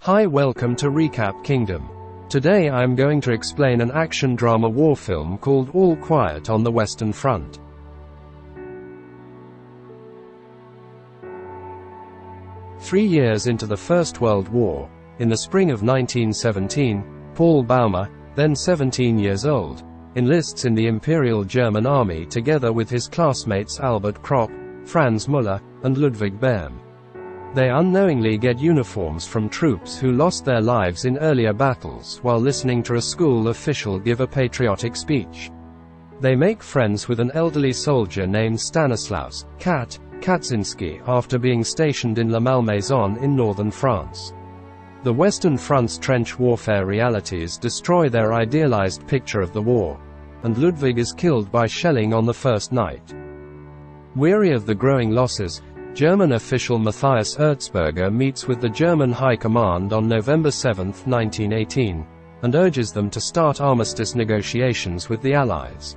Hi, welcome to Recap Kingdom. Today I am going to explain an action drama war film called All Quiet on the Western Front. Three years into the First World War, in the spring of 1917, Paul Baumer, then 17 years old, enlists in the Imperial German Army together with his classmates Albert Kropp, Franz Müller, and Ludwig Behm. They unknowingly get uniforms from troops who lost their lives in earlier battles while listening to a school official give a patriotic speech. They make friends with an elderly soldier named Stanislaus Kaczynski after being stationed in La Malmaison in northern France. The Western Front's trench warfare realities destroy their idealized picture of the war, and Ludwig is killed by shelling on the first night. Weary of the growing losses, German official Matthias Erzberger meets with the German High Command on November 7, 1918, and urges them to start armistice negotiations with the Allies.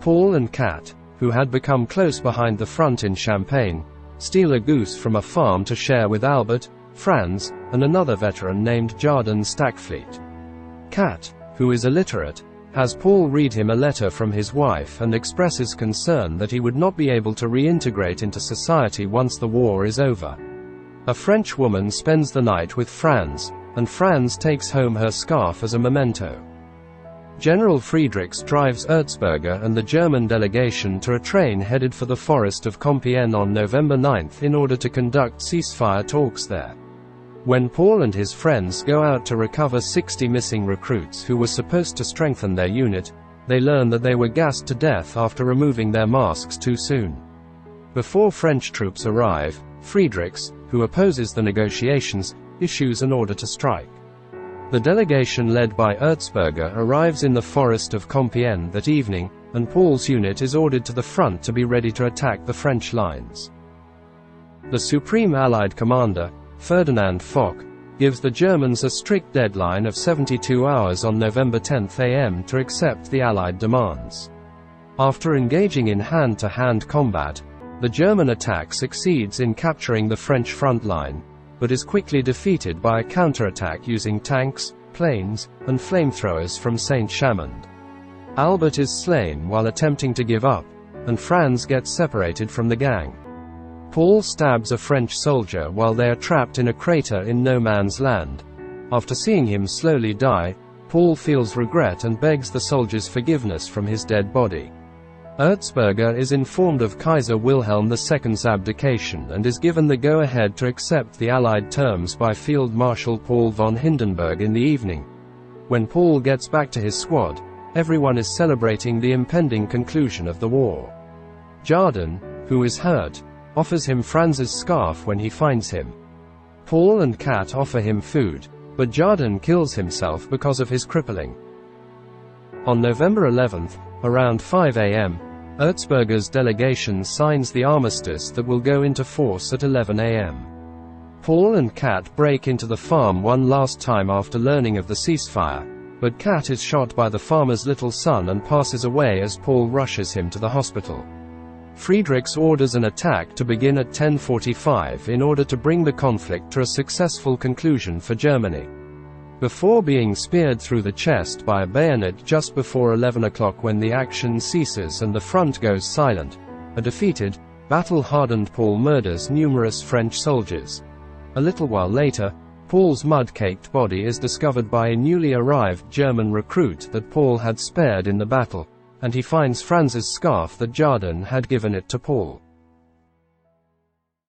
Paul and Kat, who had become close behind the front in Champagne, steal a goose from a farm to share with Albert, Franz, and another veteran named Jardan Stackfleet. Kat, who is illiterate, has Paul read him a letter from his wife and expresses concern that he would not be able to reintegrate into society once the war is over. A French woman spends the night with Franz, and Franz takes home her scarf as a memento. General Friedrichs drives Erzberger and the German delegation to a train headed for the forest of Compiègne on November 9 in order to conduct ceasefire talks there. When Paul and his friends go out to recover 60 missing recruits who were supposed to strengthen their unit, they learn that they were gassed to death after removing their masks too soon. Before French troops arrive, Friedrichs, who opposes the negotiations, issues an order to strike. The delegation led by Erzberger arrives in the forest of Compiègne that evening, and Paul's unit is ordered to the front to be ready to attack the French lines. The Supreme Allied Commander, Ferdinand Foch, gives the Germans a strict deadline of 72 hours on November 10 a.m. to accept the Allied demands. After engaging in hand-to-hand combat, the German attack succeeds in capturing the French front line, but is quickly defeated by a counterattack using tanks, planes, and flamethrowers from Saint-Chamond. Albert is slain while attempting to give up, and Franz gets separated from the gang. Paul stabs a French soldier while they are trapped in a crater in no man's land. After seeing him slowly die, Paul feels regret and begs the soldier's forgiveness from his dead body. Erzberger is informed of Kaiser Wilhelm II's abdication and is given the go-ahead to accept the Allied terms by Field Marshal Paul von Hindenburg in the evening. When Paul gets back to his squad, everyone is celebrating the impending conclusion of the war. Jardan, who is hurt, offers him Franz's scarf when he finds him. Paul and Kat offer him food, but Jardan kills himself because of his crippling. On November 11, around 5 a.m., Erzberger's delegation signs the armistice that will go into force at 11 a.m. Paul and Kat break into the farm one last time after learning of the ceasefire, but Kat is shot by the farmer's little son and passes away as Paul rushes him to the hospital. Friedrichs orders an attack to begin at 10:45 in order to bring the conflict to a successful conclusion for Germany. Before being speared through the chest by a bayonet just before 11 o'clock when the action ceases and the front goes silent, a defeated, battle-hardened Paul murders numerous French soldiers. A little while later, Paul's mud-caked body is discovered by a newly arrived German recruit that Paul had spared in the battle, and he finds Franz's scarf that Jardan had given it to Paul.